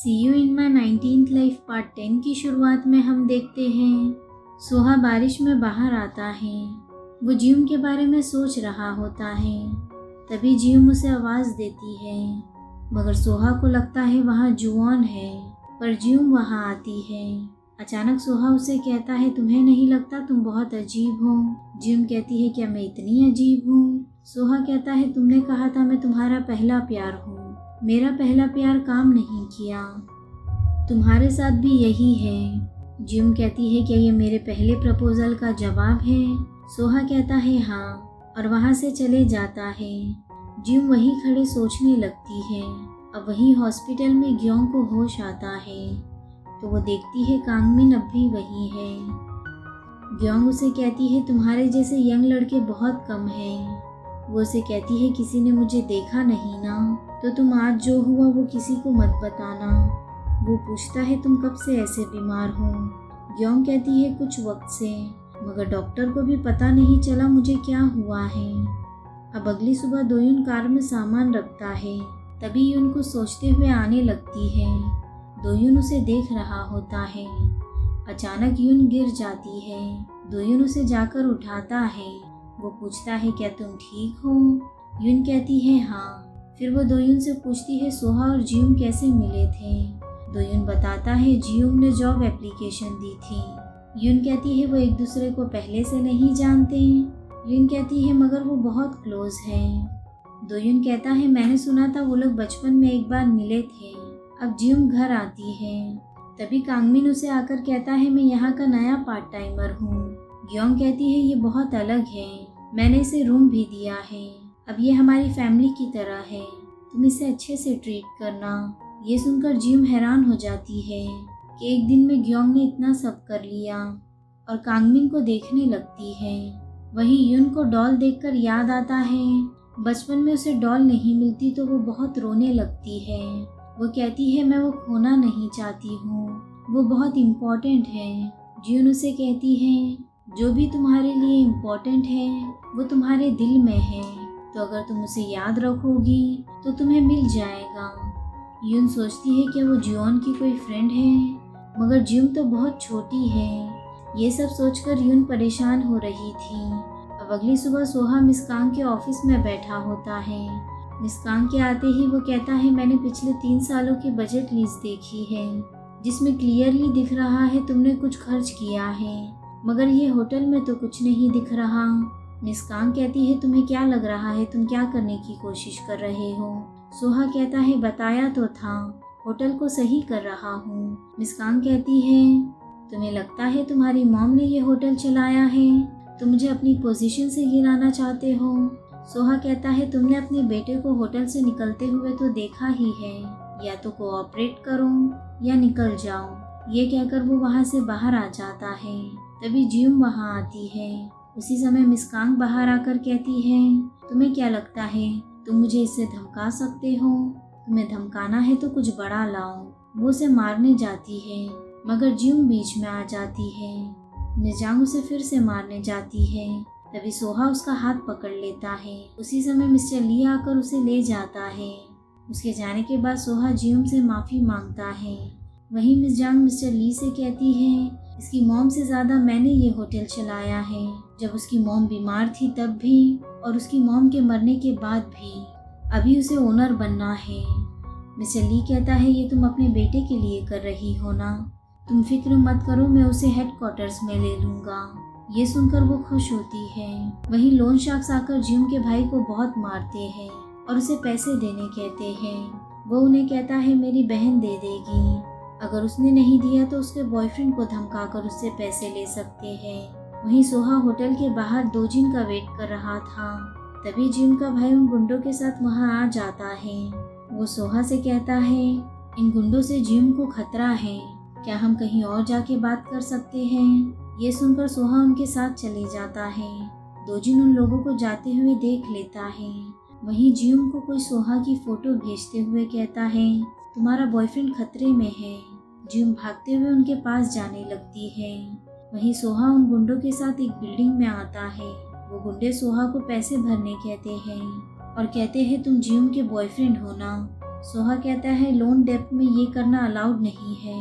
C you in my 19th life part 10 की शुरुआत में हम देखते हैं सोहा बारिश में बाहर आता है। वो जियूम के बारे में सोच रहा होता है। तभी जियूम उसे आवाज़ देती है, मगर सोहा को लगता है वहाँ जुआन है, पर जियूम वहाँ आती है। अचानक सोहा उसे कहता है, तुम्हें नहीं लगता तुम बहुत अजीब हो? जियूम कहती है, क्या मैं इतनी अजीब हूँ? सोहा कहता है, तुमने कहा था मैं तुम्हारा पहला प्यार हूँ। मेरा पहला प्यार काम नहीं किया, तुम्हारे साथ भी यही है। जियूम कहती है, क्या ये मेरे पहले प्रपोजल का जवाब है? सोहा कहता है हाँ, और वहाँ से चले जाता है। जियूम वहीं खड़े सोचने लगती है। अब वहीं हॉस्पिटल में ग्योंग को होश आता है तो वो देखती है कांगमिन अब भी वही है। ग्योंग उसे कहती है, तुम्हारे जैसे यंग लड़के बहुत कम हैं। वो उसे कहती है, किसी ने मुझे देखा नहीं ना, तो तुम आज जो हुआ वो किसी को मत बताना। वो पूछता है, तुम कब से ऐसे बीमार हो? ग्योंग कहती है, कुछ वक्त से, मगर डॉक्टर को भी पता नहीं चला मुझे क्या हुआ है। अब अगली सुबह दोयुन कार में सामान रखता है, तभी यून को सोचते हुए आने लगती है। दोयुन उसे देख रहा होता है। अचानक यून गिर जाती है। दोयुन उसे जाकर उठाता है। वो पूछता है, क्या तुम ठीक हो? यून कहती है हाँ। फिर वो दोयुन से पूछती है, सोहा और जियूम कैसे मिले थे? दोयुन बताता है, जियूम ने जॉब एप्लीकेशन दी थी। यून कहती है, वो एक दूसरे को पहले से नहीं जानते? यून कहती है, मगर वो बहुत क्लोज हैं। दोयुन कहता है, मैंने सुना था वो लोग बचपन में एक बार मिले थे। अब जियूम घर आती है। तभी कांगमिन उसे आकर कहता है, मैं यहाँ का नया पार्ट टाइमर हूँ। ग्योंग कहती है, ये बहुत अलग है, मैंने इसे रूम भी दिया है। अब ये हमारी फैमिली की तरह है, तुम इसे अच्छे से ट्रीट करना। ये सुनकर जियूम हैरान हो जाती है कि एक दिन में ग्योंग ने इतना सब कर लिया, और कांगमिन को देखने लगती है। वहीं यून को डॉल देखकर याद आता है, बचपन में उसे डॉल नहीं मिलती तो वो बहुत रोने लगती है। वो कहती है, मैं वो खोना नहीं चाहती हूँ, वो बहुत इम्पोर्टेंट है। जियून उसे कहती है, जो भी तुम्हारे लिए इम्पोर्टेंट है वो तुम्हारे दिल में है, तो अगर तुम उसे याद रखोगी तो तुम्हें मिल जाएगा। यून सोचती है कि वो जियोन की कोई फ्रेंड है, मगर जियूम तो बहुत छोटी है। ये सब सोचकर यून परेशान हो रही थी। अब अगली सुबह सोहा मिसकांग के ऑफिस में बैठा होता है। मिसकांग के आते ही वो कहता है, मैंने पिछले 3 सालों की बजट लिस्ट देखी है, जिसमें क्लियरली दिख रहा है तुमने कुछ खर्च किया है, मगर ये होटल में तो कुछ नहीं दिख रहा। मिसकांग कहती है, तुम्हें क्या लग रहा है, तुम क्या करने की कोशिश कर रहे हो? सोहा कहता है, बताया तो था, होटल को सही कर रहा हूँ। मिसकांग कहती है, तुम्हें लगता है तुम्हारी मॉम ने ये होटल चलाया है? तुम मुझे अपनी पोजीशन से गिराना चाहते हो? सोहा कहता है, तुमने अपने बेटे को होटल से निकलते हुए तो देखा ही है, या तो कोऑपरेट करो या निकल जाओ। ये कहकर वो वहाँ से बाहर आ जाता है। तभी जियूम वहाँ आती है। उसी समय मिसकांग बाहर आकर कहती है, तुम्हें क्या लगता है तुम मुझे इससे धमका सकते हो? तुम्हें धमकाना है तो कुछ बड़ा लाओ। वो उसे मारने जाती है, मगर जियूम बीच में आ जाती है। मिजांग उसे फिर से मारने जाती है। तभी सोहा उसका हाथ पकड़ लेता है। उसी समय मिस्टर ली आकर उसे ले जाता है। उसके जाने के बाद सोहा जियूम से माफ़ी मांगता है। वहीं मिजांग मिस्टर ली से कहती है, इसकी मॉम से ज़्यादा मैंने ये होटल चलाया है, जब उसकी मॉम बीमार थी तब भी, और उसकी मॉम के मरने के बाद भी। अभी उसे ओनर बनना है। मिस्टर ली कहता है, ये तुम अपने बेटे के लिए कर रही हो ना, तुम फिक्र मत करो, मैं उसे हेडक्वार्टर्स में ले लूँगा। ये सुनकर वो खुश होती है। वहीं लोन शार्क्स आकर जियूम के भाई को बहुत मारते हैं और उसे पैसे देने कहते हैं। वो उन्हें कहता है, मेरी बहन दे देगी, अगर उसने नहीं दिया तो उसके बॉयफ्रेंड को धमकाकर उससे पैसे ले सकते हैं। वहीं सोहा होटल के बाहर दोजिन का वेट कर रहा था। तभी जियूम का भाई उन गुंडों के साथ वहां आ जाता है। वो सोहा से कहता है, इन गुंडों से जियूम को खतरा है, क्या हम कहीं और जाके बात कर सकते हैं? ये सुनकर सोहा उनके साथ चले जाता है। दोजिन उन लोगों को जाते हुए देख लेता है। वहीं जियूम को कोई सोहा की फोटो भेजते हुए कहता है, तुम्हारा बॉयफ्रेंड खतरे में है। जियूम भागते हुए उनके पास जाने लगती है। वहीं सोहा उन गुंडों के साथ एक बिल्डिंग में आता है। वो गुंडे सोहा को पैसे भरने कहते हैं और कहते हैं, तुम जियूम के बॉयफ्रेंड हो ना? सोहा कहता है लोन डेप्थ में ये करना अलाउड नहीं है।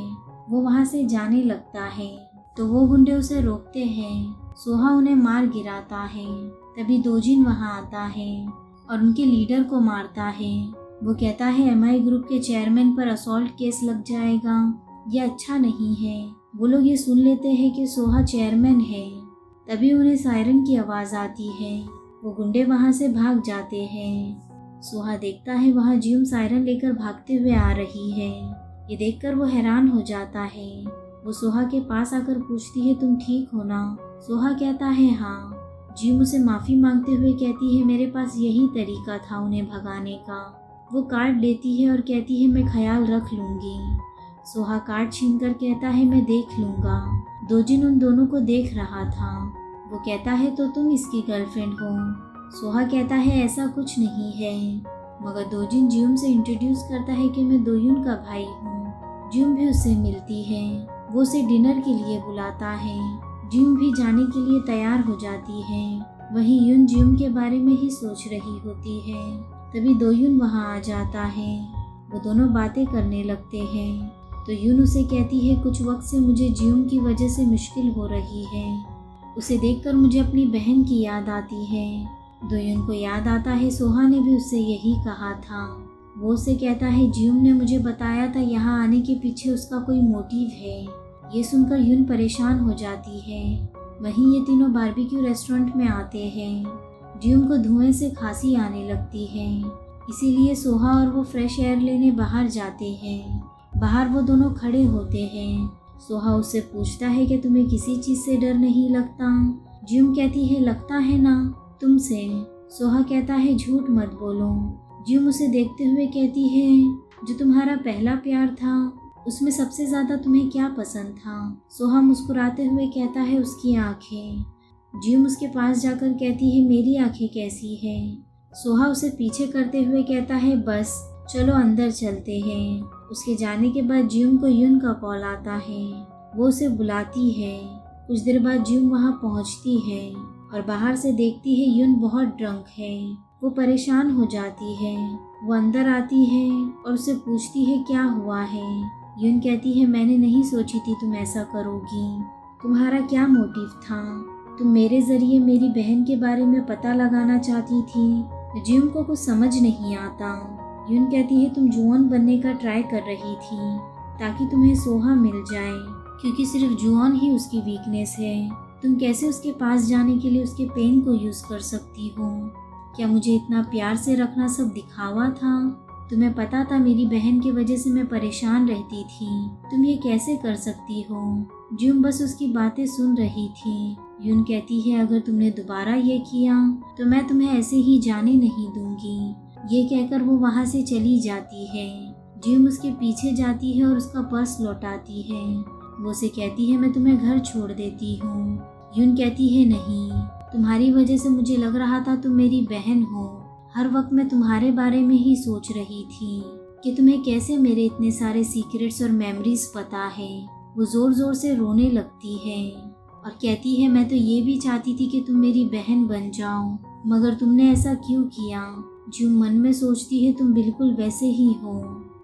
वो वहाँ से जाने लगता है तो वो गुंडे उसे रोकते हैं। सोहा उन्हें मार गिराता है। तभी दोजिन वहाँ आता है और उनके लीडर को मारता है। वो कहता है एमआई ग्रुप के चेयरमैन पर असॉल्ट केस लग जाएगा, ये अच्छा नहीं है। वो लोग ये सुन लेते हैं कि सोहा चेयरमैन है। तभी उन्हें सायरन की आवाज़ आती है। वो गुंडे वहाँ से भाग जाते हैं। सोहा देखता है वहाँ जियूम सायरन लेकर भागते हुए आ रही है। ये देखकर वो हैरान हो जाता है। वो सोहा के पास आकर पूछती है तुम ठीक हो ना? सोहा कहता है हाँ। जियूम उसे माफ़ी मांगते हुए कहती है मेरे पास यही तरीका था उन्हें भगाने का। वो कार्ड लेती है और कहती है मैं ख्याल रख लूँगी। सोहा कार्ड छीनकर कहता है मैं देख लूँगा। दोजिन उन दोनों को देख रहा था। वो कहता है तो तुम इसकी गर्लफ्रेंड हो? सोहा कहता है ऐसा कुछ नहीं है। मगर दोजिन जियूम से इंट्रोड्यूस करता है कि मैं दोयुन का भाई हूँ। जियूम भी उससे मिलती है। वो उसे डिनर के लिए बुलाता है। जियूम भी जाने के लिए तैयार हो जाती है। वहीं युन जियूम के बारे में ही सोच रही होती है। तभी दोयुन वहाँ आ जाता है। वो दोनों बातें करने लगते हैं। तो युन उसे कहती है कुछ वक्त से मुझे जियूम की वजह से मुश्किल हो रही है। उसे देखकर मुझे अपनी बहन की याद आती है। दोयुन को याद आता है सोहा ने भी उससे यही कहा था। वो उसे कहता है जियूम ने मुझे बताया था यहाँ आने के पीछे उसका कोई मोटिव है। ये सुनकर युन परेशान हो जाती है। वहीं ये तीनों बारबेक्यू रेस्टोरेंट में आते हैं। जियूम को धुएं से खांसी आने लगती है, इसीलिए सोहा और वो फ्रेश एयर लेने बाहर जाते हैं। बाहर वो दोनों खड़े होते हैं। सोहा उससे पूछता है कि तुम्हें किसी चीज़ से डर नहीं लगता? जियूम कहती है लगता है ना तुमसे। सोहा कहता है झूठ मत बोलो। जियूम उसे देखते हुए कहती है जो तुम्हारा पहला प्यार था उसमें सबसे ज़्यादा तुम्हें क्या पसंद था? सोहा मुस्कुराते हुए कहता है उसकी आँखें। जियूम उसके पास जाकर कहती है मेरी आँखें कैसी है? सोहा उसे पीछे करते हुए कहता है बस चलो अंदर चलते हैं। उसके जाने के बाद जियूम को युन का कॉल आता है। वो उसे बुलाती है। कुछ देर बाद जियूम वहाँ पहुँचती है और बाहर से देखती है युन बहुत ड्रंक है। वो परेशान हो जाती है। वो अंदर आती है और उससे पूछती है क्या हुआ है? युन कहती है मैंने नहीं सोची थी तुम ऐसा करोगी। तुम्हारा क्या मोटिव था? तुम मेरे ज़रिए मेरी बहन के बारे में पता लगाना चाहती थी। जियूम को कुछ समझ नहीं आता। युन कहती है तुम जुआन बनने का ट्राई कर रही थी ताकि तुम्हें सोहा मिल जाए, क्योंकि सिर्फ जुआन ही उसकी वीकनेस है। तुम कैसे उसके पास जाने के लिए उसके पेन को यूज़ कर सकती हो? क्या मुझे इतना प्यार से रखना सब दिखावा था? तुम्हें पता था मेरी बहन की वजह से मैं परेशान रहती थी। तुम ये कैसे कर सकती हो? जियूम बस उसकी बातें सुन रही थी। युन कहती है अगर तुमने दोबारा ये किया तो मैं तुम्हें ऐसे ही जाने नहीं दूंगी। ये कहकर वो वहाँ से चली जाती है। जियूम उसके पीछे जाती है और उसका पर्स लौटाती है। वो उसे कहती है मैं तुम्हें घर छोड़ देती हूँ। युन कहती है नहीं, तुम्हारी वजह से मुझे लग रहा था तुम मेरी बहन हो। हर वक्त मैं तुम्हारे बारे में ही सोच रही थी कि तुम्हें कैसे मेरे इतने सारे सीक्रेट्स और मेमोरीज पता है। वो ज़ोर ज़ोर से रोने लगती है और कहती है मैं तो ये भी चाहती थी कि तुम मेरी बहन बन जाओ, मगर तुमने ऐसा क्यों किया? जो मन में सोचती है तुम बिल्कुल वैसे ही हो।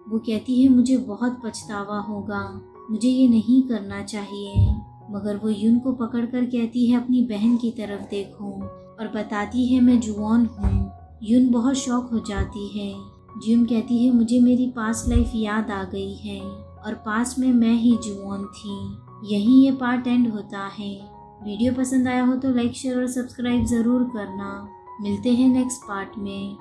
वो कहती है मुझे बहुत पछतावा होगा, मुझे ये नहीं करना चाहिए। मगर वो युन को पकड़कर कहती है अपनी बहन की तरफ देखो और बताती है मैं जुआन हूँ। युन बहुत शॉक हो जाती है। जियूम कहती है मुझे मेरी पास्ट लाइफ याद आ गई है और पास्ट में मैं ही जुआन थी। यहीं ये पार्ट एंड होता है। वीडियो पसंद आया हो तो लाइक शेयर और सब्सक्राइब ज़रूर करना। मिलते हैं नेक्स्ट पार्ट में।